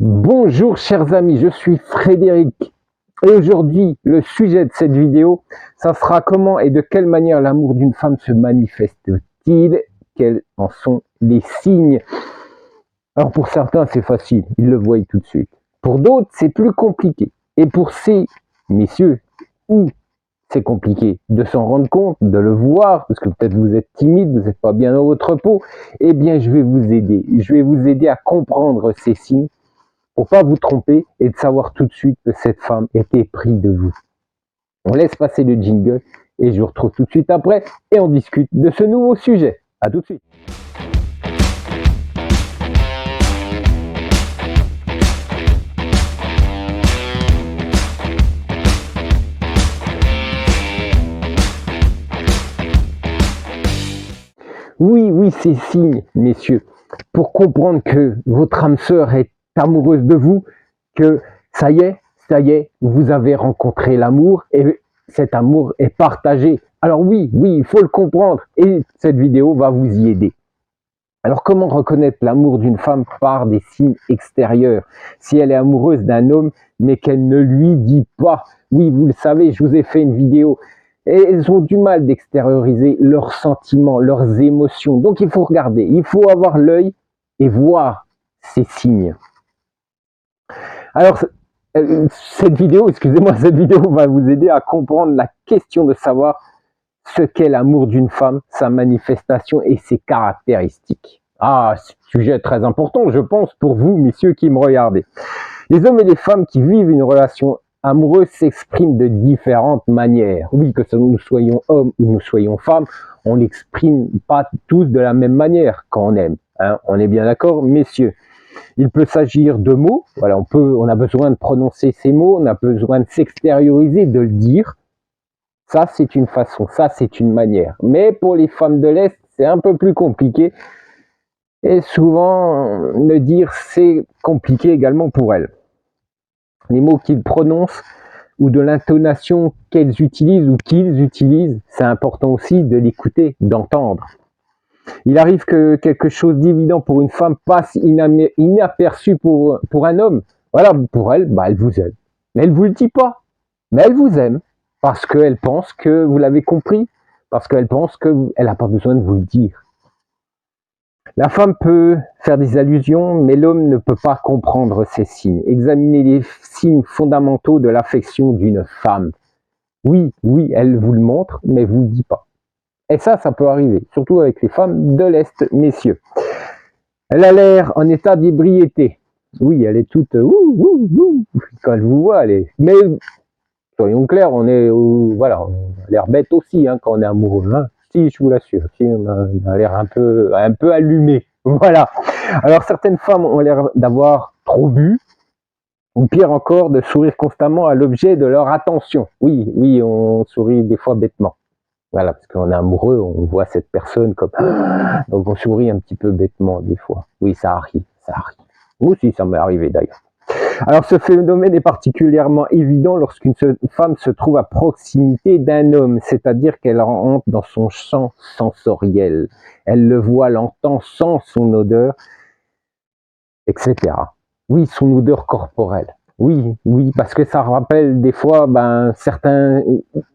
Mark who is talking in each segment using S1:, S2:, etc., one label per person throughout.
S1: Bonjour chers amis, je suis Frédéric et aujourd'hui le sujet de cette vidéo, ça sera comment et de quelle manière l'amour d'une femme se manifeste-t-il, quels en sont les signes. Alors pour certains c'est facile, ils le voient tout de suite. Pour d'autres c'est plus compliqué. Et pour ces messieurs où c'est compliqué de s'en rendre compte, de le voir, parce que peut-être vous êtes timide, vous n'êtes pas bien dans votre peau, eh bien je vais vous aider. Je vais vous aider à comprendre ces signes pour pas vous tromper et de savoir tout de suite que cette femme était prise de vous. On laisse passer le jingle et je vous retrouve tout de suite après et on discute de ce nouveau sujet. À tout de suite. Oui, ces signes, messieurs, pour comprendre que votre âme sœur est amoureuse de vous, que ça y est, vous avez rencontré l'amour et cet amour est partagé. Alors oui, il faut le comprendre et cette vidéo va vous y aider. Alors comment reconnaître l'amour d'une femme par des signes extérieurs? Si elle est amoureuse d'un homme mais qu'elle ne lui dit pas. Oui, vous le savez, je vous ai fait une vidéo. Et elles ont du mal d'extérioriser leurs sentiments, leurs émotions. Donc il faut regarder, il faut avoir l'œil et voir ces signes. Alors cette vidéo va vous aider à comprendre la question de savoir ce qu'est l'amour d'une femme, sa manifestation et ses caractéristiques. Ah, sujet très important, je pense, pour vous, messieurs qui me regardez. Les hommes et les femmes qui vivent une relation amoureuse s'expriment de différentes manières. Oui, que nous soyons hommes ou nous soyons femmes, on n'exprime pas tous de la même manière quand on aime. Hein, on est bien d'accord, messieurs. Il peut s'agir de mots, voilà, on a besoin de prononcer ces mots, on a besoin de s'extérioriser, de le dire. Ça, c'est une façon, ça, c'est une manière. Mais pour les femmes de l'Est, c'est un peu plus compliqué. Et souvent, le dire, c'est compliqué également pour elles. Les mots qu'ils prononcent ou de l'intonation qu'elles utilisent ou qu'ils utilisent, c'est important aussi de l'écouter, d'entendre. Il arrive que quelque chose d'évident pour une femme passe inaperçu pour un homme. Voilà, pour elle, elle vous aime. Mais elle ne vous le dit pas. Mais elle vous aime. Parce qu'elle pense que vous l'avez compris. Parce qu'elle pense qu'elle n'a pas besoin de vous le dire. La femme peut faire des allusions, mais l'homme ne peut pas comprendre ces signes. Examinez les signes fondamentaux de l'affection d'une femme. Oui, elle vous le montre, mais vous ne le dit pas. Et ça peut arriver, surtout avec les femmes de l'Est, messieurs. Elle a l'air en état d'ébriété. Oui, elle est toute quand elle vous voit, elle est. Mais soyons clairs, on a l'air bête aussi hein, quand on est amoureux. Hein. Si, je vous l'assure, si, on a l'air un peu allumé. Voilà. Alors certaines femmes ont l'air d'avoir trop bu, ou pire encore, de sourire constamment à l'objet de leur attention. Oui, on sourit des fois bêtement. Voilà, parce qu'on est amoureux, on voit cette personne comme... Donc on sourit un petit peu bêtement des fois. Oui, ça arrive. Moi aussi, ça m'est arrivé d'ailleurs. Alors ce phénomène est particulièrement évident lorsqu'une femme se trouve à proximité d'un homme, c'est-à-dire qu'elle rentre dans son champ sensoriel. Elle le voit, l'entend, sent son odeur, etc. Oui, son odeur corporelle. Oui, parce que ça rappelle des fois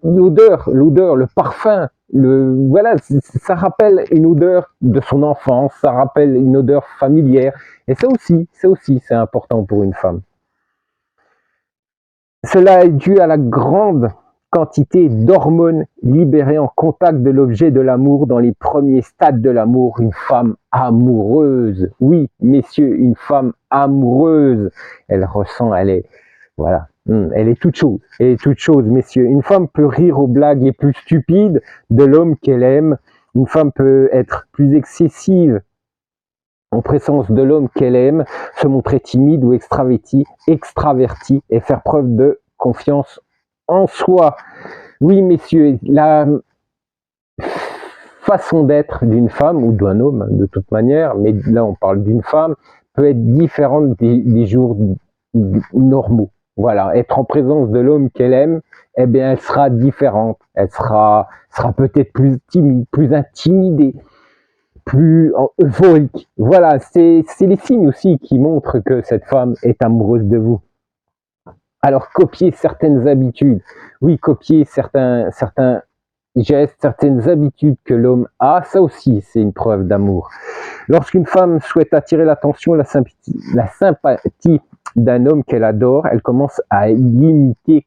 S1: l'odeur, le parfum, voilà, ça rappelle une odeur de son enfance, ça rappelle une odeur familière, et ça aussi, c'est important pour une femme. Cela est dû à la grande quantité d'hormones libérées en contact de l'objet de l'amour dans les premiers stades de l'amour. Une femme amoureuse, oui, messieurs, une femme amoureuse, elle ressent, elle est toute chose, messieurs. Une femme peut rire aux blagues les plus stupides de l'homme qu'elle aime. Une femme peut être plus excessive en présence de l'homme qu'elle aime, se montrer timide ou extraverti et faire preuve de confiance en soi. Oui, messieurs, la façon d'être d'une femme ou d'un homme, de toute manière, mais là on parle d'une femme, peut être différente des jours normaux. Voilà, être en présence de l'homme qu'elle aime, eh bien, elle sera différente. Elle sera peut-être plus timide, plus intimidée. plus euphorique. Voilà, c'est les signes aussi qui montrent que cette femme est amoureuse de vous. Alors, copier certaines habitudes, oui, copier certains gestes, certaines habitudes que l'homme a, ça aussi, c'est une preuve d'amour. Lorsqu'une femme souhaite attirer l'attention, la sympathie d'un homme qu'elle adore, elle commence à l'imiter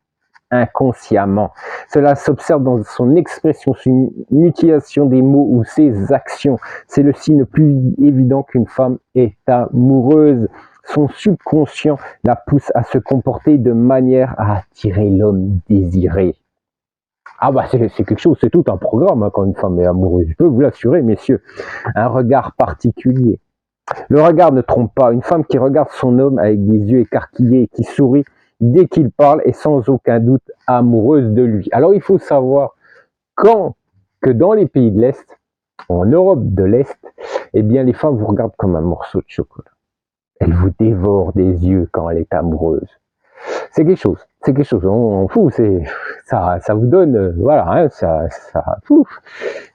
S1: inconsciemment. Cela s'observe dans son expression, son utilisation des mots ou ses actions. C'est le signe le plus évident qu'une femme est amoureuse. Son subconscient la pousse à se comporter de manière à attirer l'homme désiré. Ah bah c'est quelque chose, c'est tout un programme hein, quand une femme est amoureuse, je peux vous l'assurer messieurs. Un regard particulier. Le regard ne trompe pas. Une femme qui regarde son homme avec des yeux écarquillés et qui sourit dès qu'il parle est sans aucun doute amoureuse de lui. Alors il faut savoir que dans les pays de l'Est, en Europe de l'Est, eh bien les femmes vous regardent comme un morceau de chocolat. Elle vous dévore des yeux quand elle est amoureuse. C'est quelque chose, on fout, ça vous donne, voilà, hein,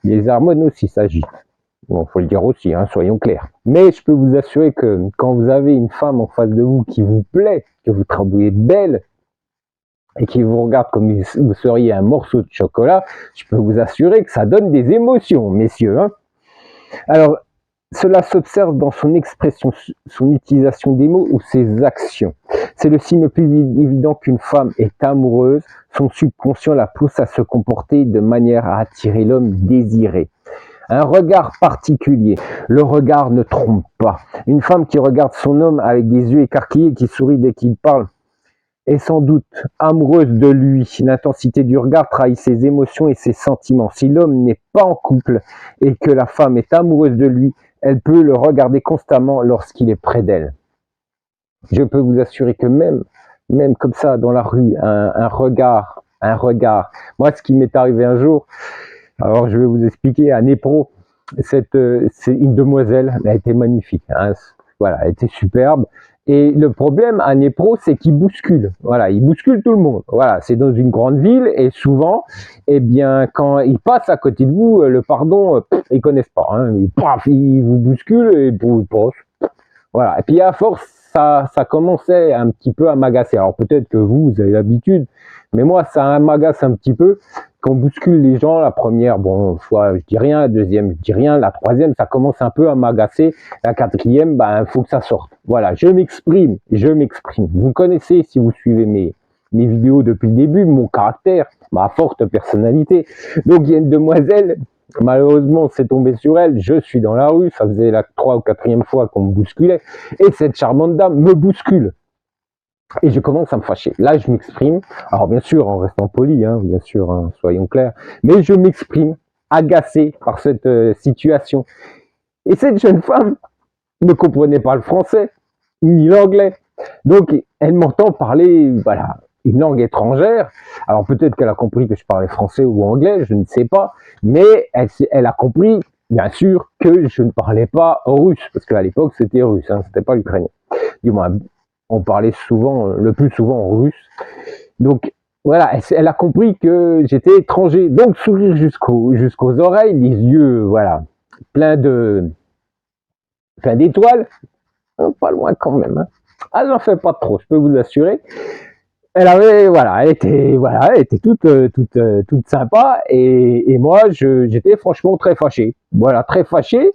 S1: les hormones aussi s'agitent. Bon, faut le dire aussi, hein, soyons clairs. Mais je peux vous assurer que quand vous avez une femme en face de vous qui vous plaît, que vous trouvez belle, et qui vous regarde comme vous seriez un morceau de chocolat, je peux vous assurer que ça donne des émotions, messieurs. Hein. Alors, cela s'observe dans son expression, son utilisation des mots ou ses actions. C'est le signe le plus évident qu'une femme est amoureuse. Son subconscient la pousse à se comporter de manière à attirer l'homme désiré. Un regard particulier. Le regard ne trompe pas. Une femme qui regarde son homme avec des yeux écarquillés et qui sourit dès qu'il parle est sans doute amoureuse de lui. L'intensité du regard trahit ses émotions et ses sentiments. Si l'homme n'est pas en couple et que la femme est amoureuse de lui, elle peut le regarder constamment lorsqu'il est près d'elle. Je peux vous assurer que même comme ça dans la rue, un regard. Moi, ce qui m'est arrivé un jour, alors je vais vous expliquer, à Népro, c'est une demoiselle, elle était magnifique, hein, voilà, elle était superbe. Et le problème à Népro, c'est qu'il bouscule. Voilà, il bouscule tout le monde. Voilà, c'est dans une grande ville et souvent, eh bien, quand ils passent à côté de vous, le pardon, ils connaissent pas. Hein, ils vous bousculent et ils passent. Voilà. Et puis à force, ça commençait un petit peu à m'agacer. Alors peut-être que vous avez l'habitude, mais moi, ça m'agace un petit peu quand on bouscule les gens. La première, bon, fois je dis rien, la deuxième, je dis rien, la troisième, ça commence un peu à m'agacer. La quatrième, ben, faut que ça sorte. Voilà, je m'exprime. Vous me connaissez si vous suivez mes vidéos depuis le début, mon caractère, ma forte personnalité. Donc il y a une demoiselle, malheureusement c'est tombé sur elle, je suis dans la rue, ça faisait la 3e ou 4e fois qu'on me bousculait, et cette charmante dame me bouscule. Et je commence à me fâcher. Là, je m'exprime. Alors, bien sûr, en restant poli, hein, bien sûr, hein, soyons clairs. Mais je m'exprime, agacé par cette situation. Et cette jeune femme ne comprenait pas le français, ni l'anglais. Donc, elle m'entend parler, voilà, une langue étrangère. Alors, peut-être qu'elle a compris que je parlais français ou anglais, je ne sais pas. Mais elle a compris, bien sûr, que je ne parlais pas russe. Parce qu'à l'époque, c'était russe, hein, c'était pas l'ukrainien. Du moins, on parlait souvent, le plus souvent en russe. Donc, voilà, elle a compris que j'étais étranger. Donc, sourire jusqu'aux oreilles, les yeux, voilà, plein d'étoiles. Pas loin quand même. Hein. Ah, j'en fais pas trop, je peux vous assurer. Elle était toute sympa. Et moi, j'étais franchement très fâché. Voilà, très fâché.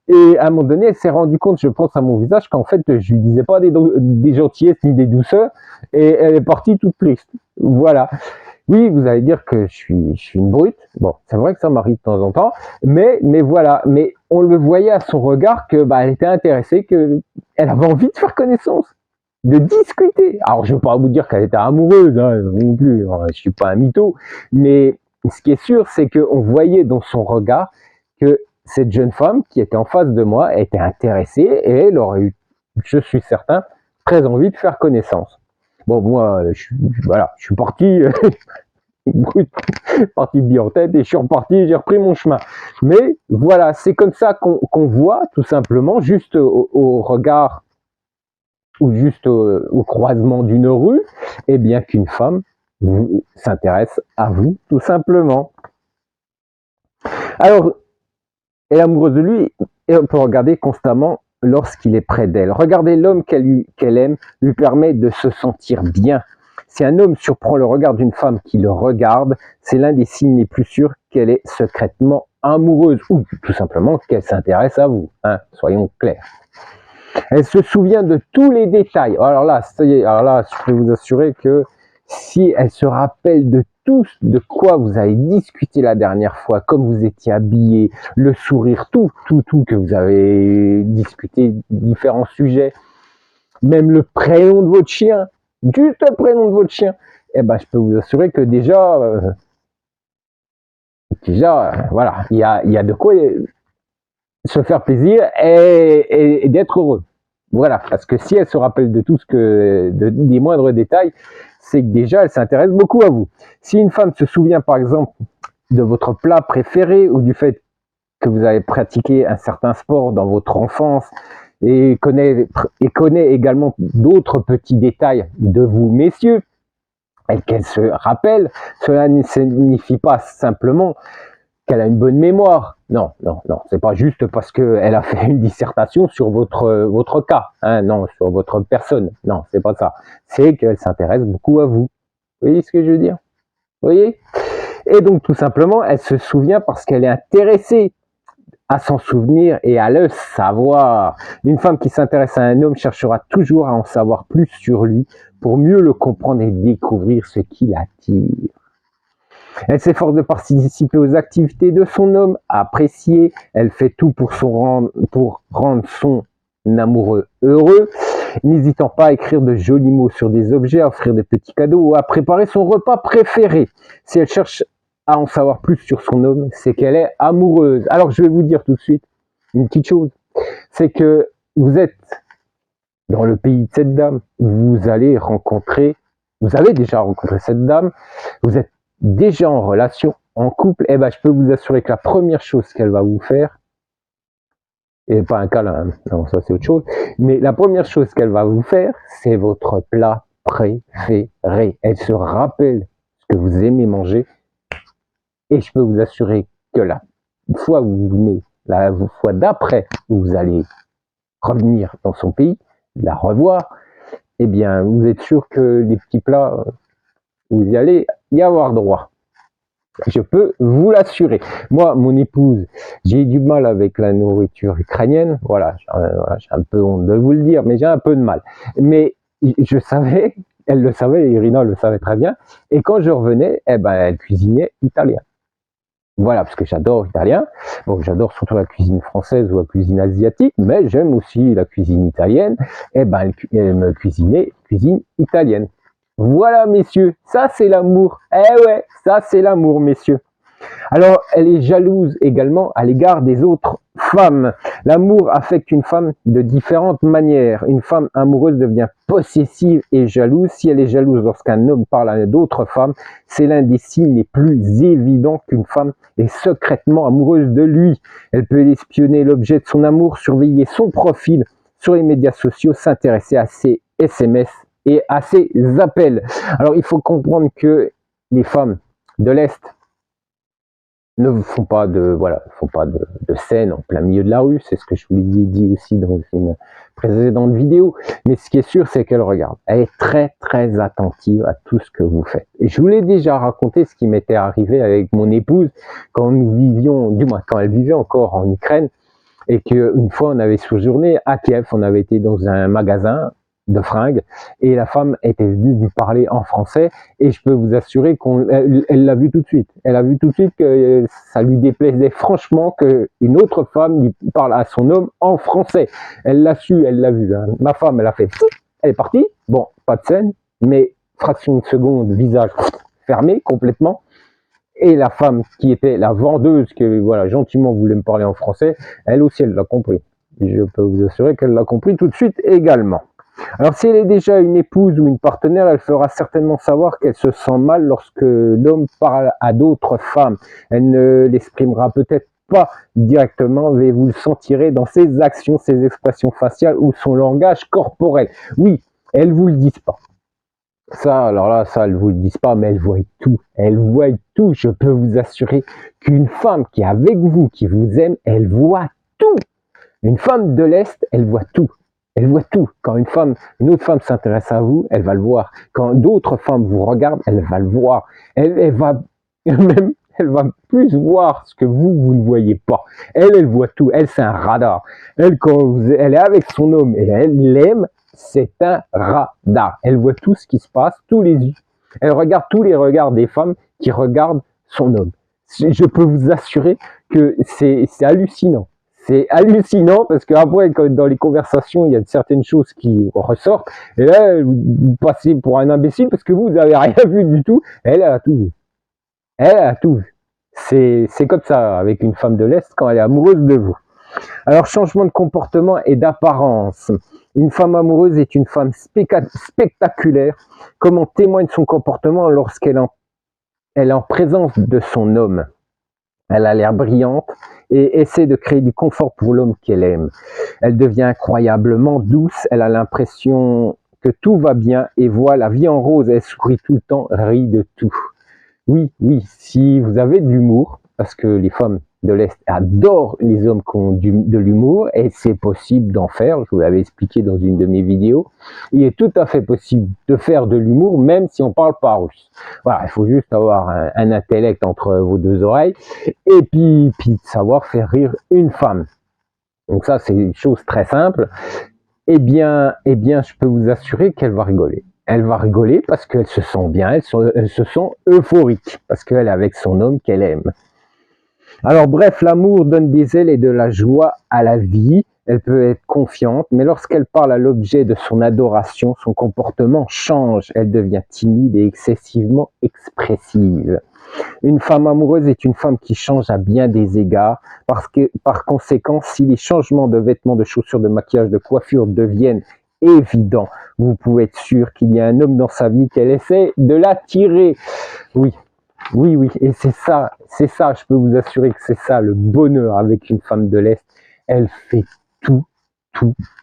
S1: Et à un moment donné, elle s'est rendue compte, je pense à mon visage, qu'en fait, je lui disais pas des gentillesses ni des douceurs, et elle est partie toute triste. Voilà. Oui, vous allez dire que je suis une brute. Bon, c'est vrai que ça m'arrive de temps en temps, mais voilà. Mais on le voyait à son regard que, bah, elle était intéressée, que elle avait envie de faire connaissance, de discuter. Alors, je ne vais pas vous dire qu'elle était amoureuse, hein, non plus. Hein, je suis pas un mytho, mais ce qui est sûr, c'est qu'on voyait dans son regard que cette jeune femme qui était en face de moi était intéressée et elle aurait eu, je suis certain, très envie de faire connaissance. Bon, moi, je suis parti, parti bien en tête et je suis reparti, j'ai repris mon chemin. Mais voilà, c'est comme ça qu'on voit tout simplement, juste au regard ou juste au croisement d'une rue, et bien qu'une femme s'intéresse à vous, tout simplement. Alors, elle est amoureuse de lui, et on peut regarder constamment lorsqu'il est près d'elle. Regarder l'homme qu'elle aime lui permet de se sentir bien. Si un homme surprend le regard d'une femme qui le regarde, c'est l'un des signes les plus sûrs qu'elle est secrètement amoureuse ou tout simplement qu'elle s'intéresse à vous, hein, soyons clairs. Elle se souvient de tous les détails. Alors là, ça y est, alors là, je peux vous assurer que si elle se rappelle de tout de quoi vous avez discuté la dernière fois, comme vous étiez habillé, le sourire, tout que vous avez discuté, différents sujets, même le prénom de votre chien, juste le prénom de votre chien, eh ben, je peux vous assurer que déjà, voilà, il y a de quoi se faire plaisir et d'être heureux. Voilà, parce que si elle se rappelle de tout ce que, des moindres détails, c'est que déjà elle s'intéresse beaucoup à vous. Si une femme se souvient par exemple de votre plat préféré ou du fait que vous avez pratiqué un certain sport dans votre enfance et connaît également d'autres petits détails de vous, messieurs, et qu'elle se rappelle, cela ne signifie pas simplement qu'elle a une bonne mémoire. Non, c'est pas juste parce qu'elle a fait une dissertation sur votre cas, hein, non, sur votre personne. Non, c'est pas ça. C'est qu'elle s'intéresse beaucoup à vous. Vous voyez ce que je veux dire? Vous voyez? Et donc, tout simplement, elle se souvient parce qu'elle est intéressée à s'en souvenir et à le savoir. Une femme qui s'intéresse à un homme cherchera toujours à en savoir plus sur lui pour mieux le comprendre et découvrir ce qui l'attire. Elle s'efforce de participer aux activités de son homme, apprécié. Elle fait tout pour rendre son amoureux heureux, n'hésitant pas à écrire de jolis mots sur des objets, à offrir des petits cadeaux ou à préparer son repas préféré. Si elle cherche à en savoir plus sur son homme, c'est qu'elle est amoureuse. Alors je vais vous dire tout de suite une petite chose, c'est que vous êtes dans le pays de cette dame, vous avez déjà rencontré cette dame, vous êtes déjà en relation, en couple, eh ben, je peux vous assurer que la première chose qu'elle va vous faire, et pas un câlin, hein, non, ça c'est autre chose, mais la première chose qu'elle va vous faire, c'est votre plat préféré. Elle se rappelle ce que vous aimez manger, et je peux vous assurer que la fois où vous venez, la fois d'après, où vous allez revenir dans son pays, la revoir, eh bien, vous êtes sûr que les petits plats, vous y allez y avoir droit. Je peux vous l'assurer. Moi, mon épouse, j'ai du mal avec la nourriture ukrainienne. Voilà, j'ai un peu honte de vous le dire, mais j'ai un peu de mal. Mais je savais, elle le savait, Irina le savait très bien. Et quand je revenais, eh ben, elle cuisinait italien. Voilà, parce que j'adore l'italien. Bon, j'adore surtout la cuisine française ou la cuisine asiatique, mais j'aime aussi la cuisine italienne. Eh ben, elle me cuisinait cuisine italienne. Voilà, messieurs, ça c'est l'amour. Eh ouais, ça c'est l'amour, messieurs. Alors, elle est jalouse également à l'égard des autres femmes. L'amour affecte une femme de différentes manières. Une femme amoureuse devient possessive et jalouse. Si elle est jalouse lorsqu'un homme parle à d'autres femmes, c'est l'un des signes les plus évidents qu'une femme est secrètement amoureuse de lui. Elle peut espionner l'objet de son amour, surveiller son profil sur les médias sociaux, s'intéresser à ses SMS et à ses appels. Alors, il faut comprendre que les femmes de l'Est ne font pas de scène en plein milieu de la rue, c'est ce que je vous l'ai dit aussi dans une précédente vidéo, mais ce qui est sûr, c'est qu'elle regarde. Elle est très très attentive à tout ce que vous faites. Et je vous l'ai déjà raconté ce qui m'était arrivé avec mon épouse quand nous vivions, du moins quand elle vivait encore en Ukraine, et qu'une fois on avait séjourné à Kiev, on avait été dans un magasin de fringues et la femme était venue me parler en français et je peux vous assurer qu'elle l'a vu tout de suite. Elle a vu tout de suite que ça lui déplaisait franchement qu'une autre femme lui parle à son homme en français. Elle l'a su, elle l'a vu. Hein. Ma femme, elle a fait, elle est partie. Bon, pas de scène, mais fraction de seconde, visage fermé complètement. Et la femme qui était la vendeuse, qui voilà, gentiment voulait me parler en français, elle aussi, elle l'a compris. Je peux vous assurer qu'elle l'a compris tout de suite également. Alors si elle est déjà une épouse ou une partenaire, elle fera certainement savoir qu'elle se sent mal lorsque l'homme parle à d'autres femmes. Elle ne l'exprimera peut-être pas directement, mais vous le sentirez dans ses actions, ses expressions faciales ou son langage corporel. Oui, elles vous le disent pas. Ça, alors là, ça, elles vous le disent pas, mais elles voient tout. Elles voient tout. Je peux vous assurer qu'une femme qui est avec vous, qui vous aime, elle voit tout. Une femme de l'Est, elle voit tout. Elle voit tout. Quand une autre femme s'intéresse à vous, elle va le voir. Quand d'autres femmes vous regardent, elle va le voir. Elle va même, elle va plus voir ce que vous ne voyez pas. Elle voit tout. Elle, c'est un radar. Elle, elle est avec son homme et elle l'aime, c'est un radar. Elle voit tout ce qui se passe, tous les yeux. Elle regarde tous les regards des femmes qui regardent son homme. Je peux vous assurer que c'est hallucinant. C'est hallucinant parce qu'après, dans les conversations, il y a certaines choses qui ressortent. Et là, vous passez pour un imbécile parce que vous n'avez rien vu du tout. Elle a tout vu. Elle a tout vu. C'est comme ça avec une femme de l'Est quand elle est amoureuse de vous. Alors, changement de comportement et d'apparence. Une femme amoureuse est une femme spectaculaire, comme en témoigne son comportement lorsqu'elle est en présence de son homme. Elle a l'air brillante et essaie de créer du confort pour l'homme qu'elle aime. Elle devient incroyablement douce, elle a l'impression que tout va bien et voit la vie en rose, elle sourit tout le temps, rit de tout. Oui, si vous avez de l'humour, parce que les femmes de l'Est adorent les hommes qui ont de l'humour, et c'est possible d'en faire, je vous l'avais expliqué dans une de mes vidéos, il est tout à fait possible de faire de l'humour, même si on ne parle pas russe. Voilà, il faut juste avoir un intellect entre vos deux oreilles, et puis de savoir faire rire une femme. Donc ça, c'est une chose très simple. Eh bien, je peux vous assurer qu'elle va rigoler. Elle va rigoler parce qu'elle se sent bien, elle se sent euphorique, parce qu'elle est avec son homme qu'elle aime. Alors bref, l'amour donne des ailes et de la joie à la vie. Elle peut être confiante, mais lorsqu'elle parle à l'objet de son adoration, son comportement change. Elle devient timide et excessivement expressive. Une femme amoureuse est une femme qui change à bien des égards, parce que par conséquent, si les changements de vêtements, de chaussures, de maquillage, de coiffure deviennent évidents, vous pouvez être sûr qu'il y a un homme dans sa vie qu'elle essaie de l'attirer. Oui, et c'est ça, je peux vous assurer que c'est ça le bonheur avec une femme de l'Est. Elle fait tout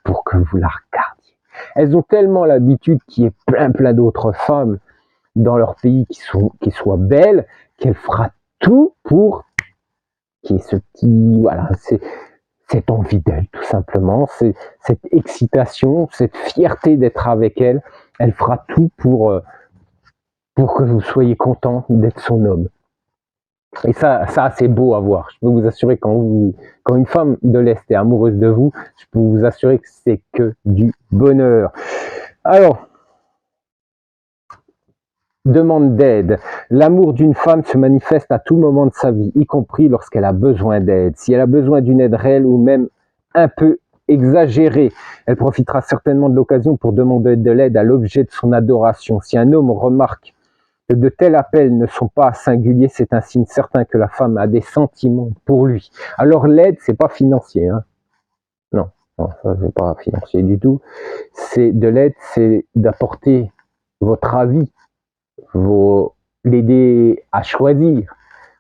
S1: pour que vous la regardiez. Elles ont tellement l'habitude qu'il y ait plein d'autres femmes dans leur pays qui soient belles, qu'elle fera tout pour qu'il y ait ce petit, voilà, cette envie d'elle, tout simplement, cette excitation, cette fierté d'être avec elle. Elle fera tout pour que vous soyez content d'être son homme. Et ça c'est beau à voir. Je peux vous assurer quand une femme de l'Est est amoureuse de vous, je peux vous assurer que c'est que du bonheur. Alors, demande d'aide. L'amour d'une femme se manifeste à tout moment de sa vie, y compris lorsqu'elle a besoin d'aide. Si elle a besoin d'une aide réelle ou même un peu exagérée, elle profitera certainement de l'occasion pour demander de l'aide à l'objet de son adoration. Si un homme remarque que de tels appels ne sont pas singuliers, c'est un signe certain que la femme a des sentiments pour lui. Alors l'aide, c'est pas financier, hein. Non, ça c'est pas financier du tout. C'est de l'aide, c'est d'apporter votre avis, l'aider à choisir.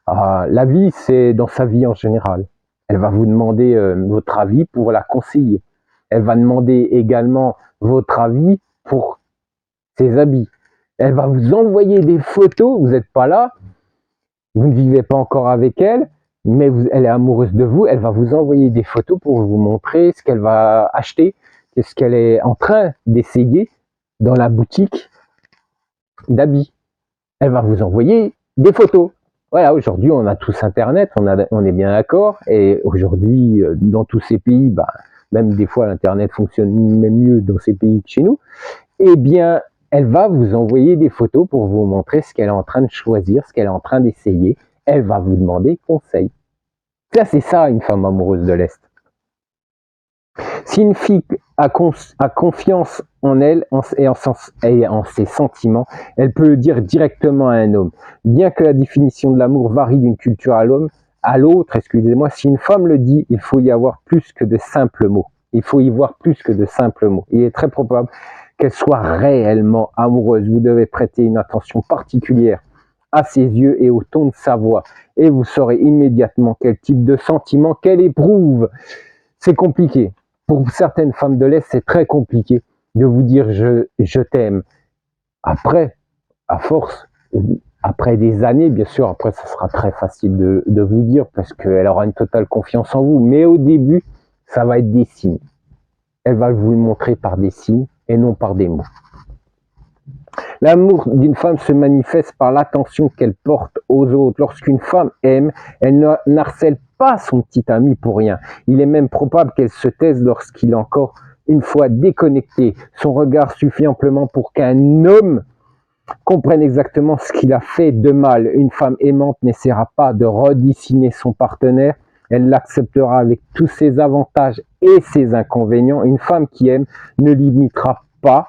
S1: La vie, c'est dans sa vie en général. Elle va vous demander votre avis pour la conseiller. Elle va demander également votre avis pour ses habits. Elle va vous envoyer des photos, vous n'êtes pas là, vous ne vivez pas encore avec elle, mais elle est amoureuse de vous, elle va vous envoyer des photos pour vous montrer ce qu'elle va acheter, ce qu'elle est en train d'essayer dans la boutique d'habits. Elle va vous envoyer des photos. Voilà, aujourd'hui, on a tous Internet, on est bien d'accord, et aujourd'hui, dans tous ces pays, même des fois, l'Internet fonctionne même mieux dans ces pays que chez nous, eh bien, elle va vous envoyer des photos pour vous montrer ce qu'elle est en train de choisir, ce qu'elle est en train d'essayer. Elle va vous demander conseil. Ça, c'est ça, une femme amoureuse de l'Est. Si une fille a confiance en elle et en ses sentiments, elle peut le dire directement à un homme. Bien que la définition de l'amour varie d'une culture à l'autre, excusez-moi, si une femme le dit, il faut y avoir plus que de simples mots. Il faut y voir plus que de simples mots. Il est très probable qu'elle soit réellement amoureuse. Vous devez prêter une attention particulière à ses yeux et au ton de sa voix. Et vous saurez immédiatement quel type de sentiment qu'elle éprouve. C'est compliqué. Pour certaines femmes de l'Est, c'est très compliqué de vous dire je t'aime. Après, à force, après des années, bien sûr, après ça sera très facile de vous dire parce qu'elle aura une totale confiance en vous. Mais au début, Ça va être des signes. Elle va vous le montrer par des signes et non par des mots. L'amour d'une femme se manifeste par l'attention qu'elle porte aux autres. Lorsqu'une femme aime, elle n'harcèle pas son petit ami pour rien. Il est même probable qu'elle se taise lorsqu'il est encore une fois déconnecté. Son regard suffit amplement pour qu'un homme comprenne exactement ce qu'il a fait de mal. Une femme aimante n'essaiera pas de redessiner son partenaire. Elle l'acceptera avec tous ses avantages et ses inconvénients. Une femme qui aime ne limitera pas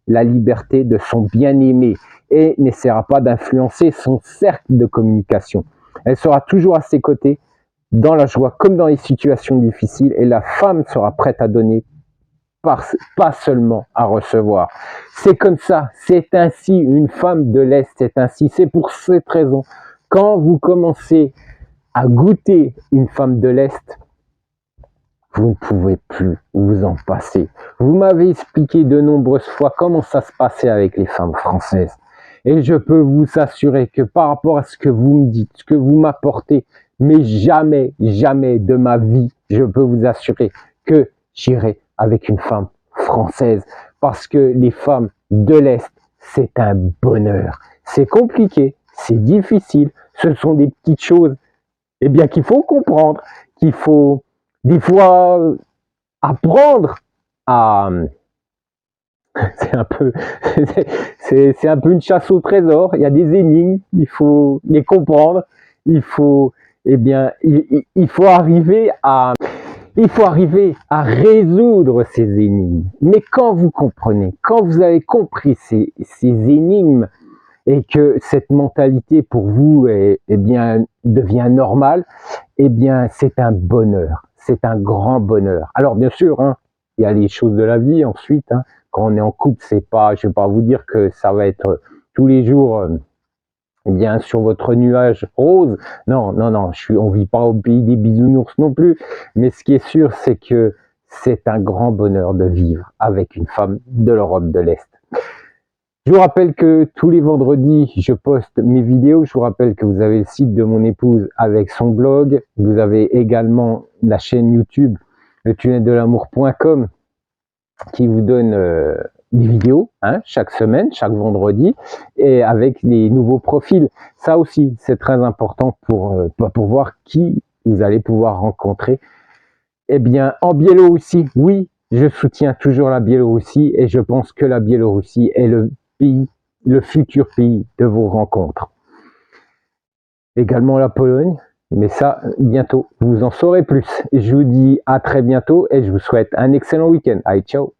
S1: la liberté de son bien-aimé et n'essaiera pas d'influencer son cercle de communication. Elle sera toujours à ses côtés dans la joie comme dans les situations difficiles et la femme sera prête à donner, pas seulement à recevoir. C'est comme ça, c'est ainsi, une femme de l'Est, c'est ainsi. C'est pour cette raison, quand vous commencez à goûter une femme de l'Est, vous ne pouvez plus vous en passer. Vous m'avez expliqué de nombreuses fois comment ça se passait avec les femmes françaises. Et je peux vous assurer que par rapport à ce que vous me dites, ce que vous m'apportez, mais jamais, jamais de ma vie, je peux vous assurer que j'irai avec une femme française. Parce que les femmes de l'Est, c'est un bonheur. C'est compliqué, c'est difficile. Ce sont des petites choses, eh bien, qu'il faut comprendre, qu'il faut des fois apprendre à... C'est un peu, c'est un peu une chasse au trésor. Il y a des énigmes, il faut les comprendre. Il faut, eh bien, il faut arriver à résoudre ces énigmes. Mais quand vous comprenez, quand vous avez compris ces énigmes et que cette mentalité pour vous bien, devient normale, eh bien, c'est un bonheur. C'est un grand bonheur. Alors, bien sûr, hein, il y a les choses de la vie ensuite. Hein, quand on est en couple, c'est pas, je vais pas vous dire que ça va être tous les jours, eh bien, sur votre nuage rose. Non, non, non, on vit pas au pays des bisounours non plus. Mais ce qui est sûr, c'est que c'est un grand bonheur de vivre avec une femme de l'Europe de l'Est. Je vous rappelle que tous les vendredis, je poste mes vidéos. Je vous rappelle que vous avez le site de mon épouse avec son blog. Vous avez également la chaîne YouTube, letunneldel'amour.com, qui vous donne des vidéos chaque semaine, chaque vendredi, et avec des nouveaux profils. Ça aussi, c'est très important pour voir qui vous allez pouvoir rencontrer. Eh bien, en Biélorussie, oui, je soutiens toujours la Biélorussie et je pense que la Biélorussie est le pays, le futur pays de vos rencontres. Également la Pologne, mais ça, bientôt, vous en saurez plus. Je vous dis à très bientôt et je vous souhaite un excellent week-end. Allez, ciao!